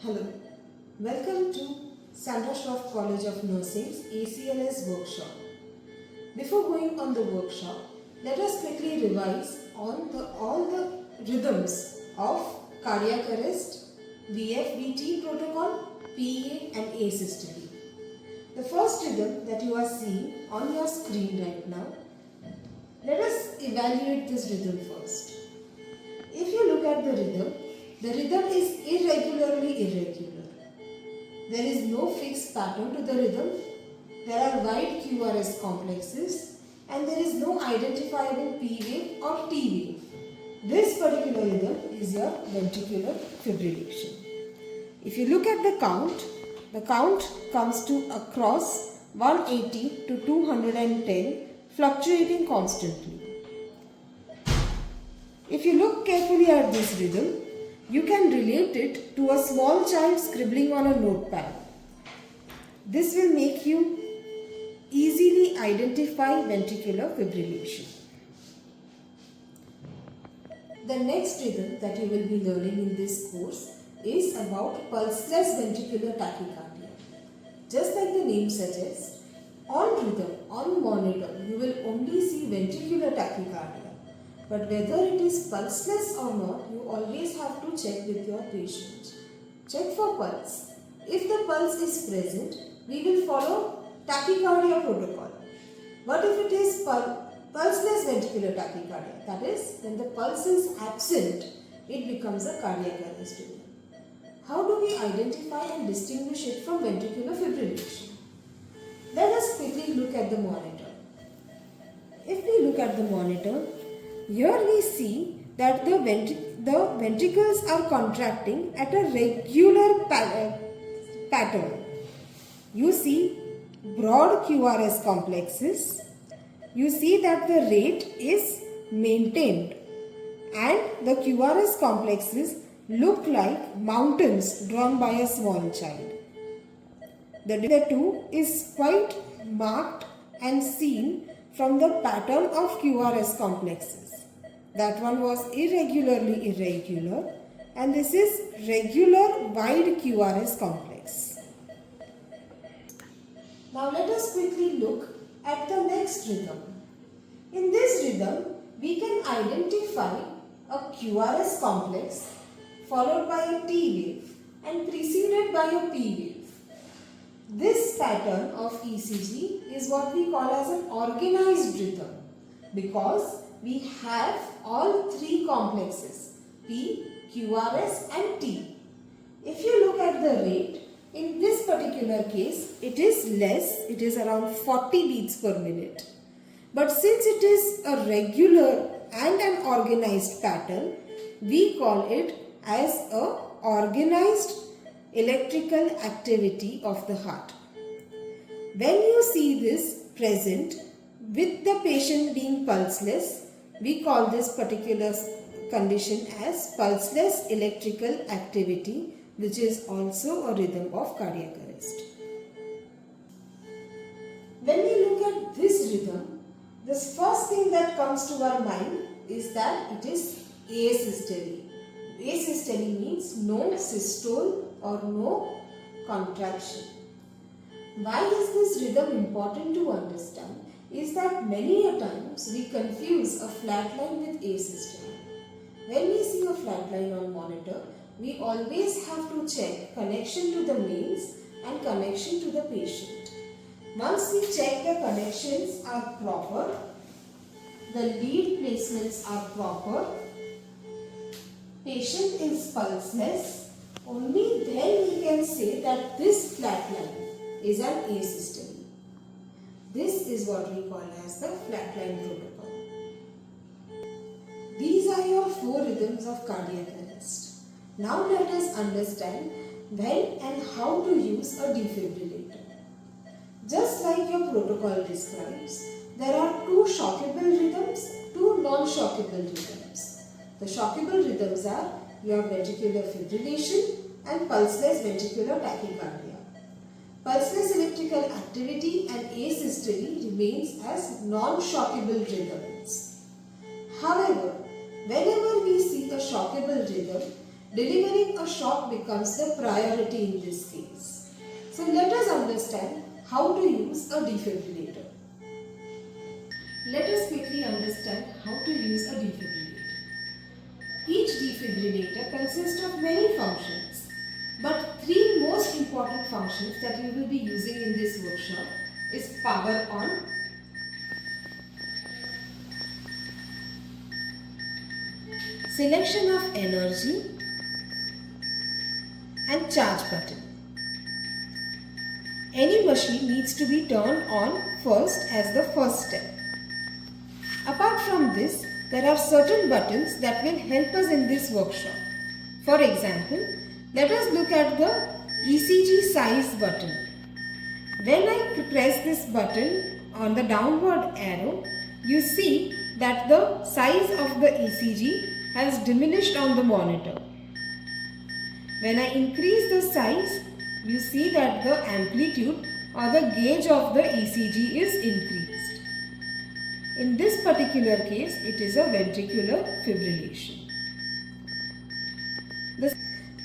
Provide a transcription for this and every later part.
Hello, welcome to Sandra Shroff College of Nursing's ACLS workshop. Before going on the workshop, let us quickly revise on all the rhythms of cardiac arrest, VFBT protocol, PEA and asystole. The first rhythm that you are seeing on your screen right now, let us evaluate this rhythm first. If you look at the rhythm is irregularly irregular. There is no fixed pattern to the rhythm. There are wide QRS complexes and there is no identifiable P wave or T wave. This particular rhythm is your ventricular fibrillation. If you look at the count comes to across 180 to 210, fluctuating constantly. If you look carefully at this rhythm, you can relate it to a small child scribbling on a notepad. This will make you easily identify ventricular fibrillation. The next rhythm that you will be learning in this course is about pulseless ventricular tachycardia. Just like the name suggests, on rhythm, on monitor, you will only see ventricular tachycardia. But whether it is pulseless or not, you always have to check with your patient. Check for pulse. If the pulse is present, we will follow tachycardia protocol. But if it is pulseless ventricular tachycardia, that is, when the pulse is absent, it becomes a cardiac arrest rhythm. How do we identify and distinguish it from ventricular fibrillation? Let us quickly look at the monitor. If we look at the monitor, here we see that the ventricles are contracting at a regular pattern. You see broad QRS complexes. You see that the rate is maintained and the QRS complexes look like mountains drawn by a small child. The two is quite marked and seen from the pattern of QRS complexes. That one was irregularly irregular and this is regular wide QRS complex. Now let us quickly look at the next rhythm. In this rhythm, we can identify a QRS complex followed by a T wave and preceded by a P wave. This pattern of ECG is what we call as an organized rhythm because we have all three complexes P, QRS and T. If you look at the rate, in this particular case it is less, it is around 40 beats per minute. But since it is a regular and an organized pattern, we call it as a organized electrical activity of the heart. When you see this present with the patient being pulseless, we call this particular condition as pulseless electrical activity, which is also a rhythm of cardiac arrest. When we look at this rhythm, the first thing that comes to our mind is that it is asystole. Asystole means no systole or no contraction. Why is this rhythm important to understand? Is that many a times we confuse a flat line with asystole. When we see a flat line on monitor, we always have to check connection to the mains and connection to the patient. Once we check the connections are proper, the lead placements are proper, patient is pulseless, only then we can say that this flat line is an asystole. This is what we call as the flatline protocol. These are your four rhythms of cardiac arrest. Now let us understand when and how to use a defibrillator. Just like your protocol describes, there are two shockable rhythms, two non-shockable rhythms. The shockable rhythms are your ventricular fibrillation and pulseless ventricular tachycardia. Pulseless electrical activity and asystole remains as non-shockable rhythms. However, whenever we see a shockable rhythm, delivering a shock becomes the priority in this case. So let us understand how to use a defibrillator. Let us quickly understand how to use a defibrillator. Each defibrillator consists of many functions, but three most important functions that you will be using in this workshop is power on, selection of energy, and charge button. Any machine needs to be turned on first as the first step. Apart from this, there are certain buttons that will help us in this workshop. For example, let us look at the ECG size button. When I press this button on the downward arrow, you see that the size of the ECG has diminished on the monitor. When I increase the size, you see that the amplitude or the gauge of the ECG is increased. In this particular case, it is a ventricular fibrillation.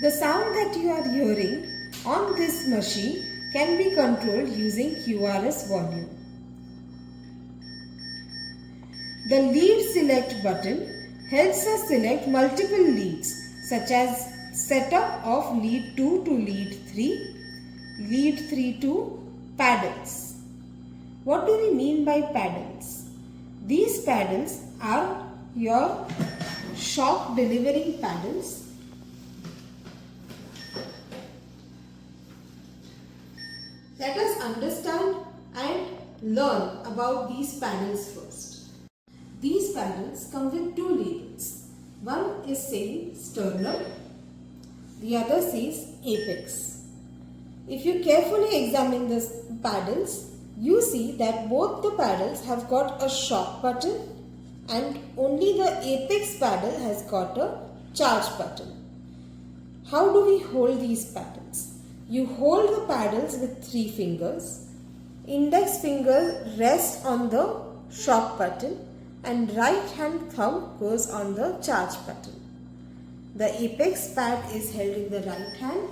The sound that you are hearing on this machine can be controlled using QRS volume. The lead select button helps us select multiple leads such as setup of lead 2 to lead 3, lead 3 to paddles. What do we mean by paddles? These paddles are your shock delivering paddles. Let us understand and learn about these paddles first. These paddles come with two labels. One is saying sternum, the other says apex. If you carefully examine the paddles, you see that both the paddles have got a shock button and only the apex paddle has got a charge button. How do we hold these paddles? You hold the paddles with 3 fingers. Index finger rests on the shock button and right hand thumb goes on the charge button. The apex pad is held in the right hand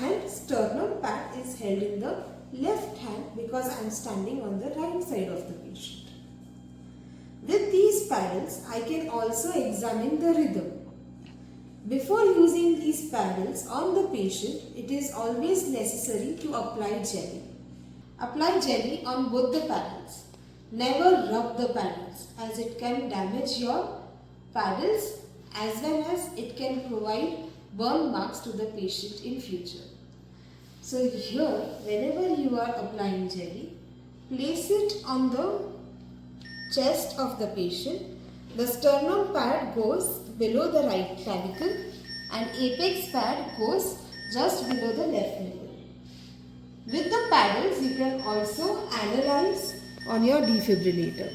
and sternum pad is held in the left hand because I am standing on the right side of the patient. With these paddles, I can also examine the rhythm. Before using these paddles on the patient, it is always necessary to apply jelly. Apply jelly on both the paddles. Never rub the paddles as it can damage your paddles as well as it can provide burn marks to the patient in future. So here, whenever you are applying jelly, place it on the chest of the patient. The sternum pad goes below the right clavicle and apex pad goes just below the left nipple. With the paddles, you can also analyze on your defibrillator.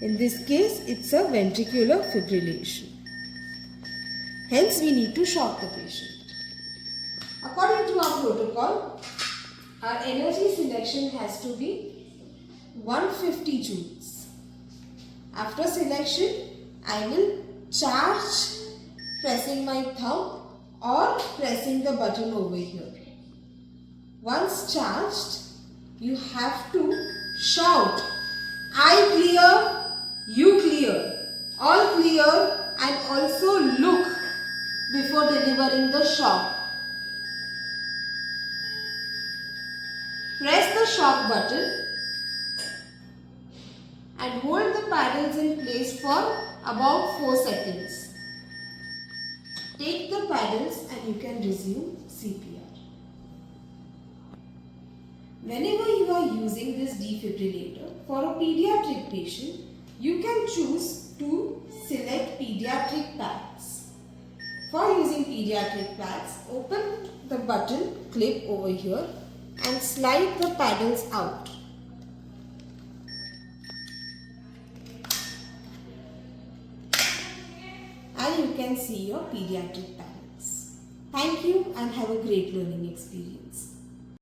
In this case, it's a ventricular fibrillation. Hence, we need to shock the patient. According to our protocol, our energy selection has to be 150 joules. After selection, I will charge pressing my thumb or pressing the button over here. Once charged, you have to shout, I clear, you clear, all clear, and also look before delivering the shock. Press the shock button and hold the paddles in place for about 4 seconds. Take the paddles and you can resume CPR. Whenever you are using this defibrillator for a pediatric patient, you can choose to select pediatric pads. For using pediatric pads, open the button clip over here and slide the paddles out. And you can see your pediatric paddles. Thank you and have a great learning experience.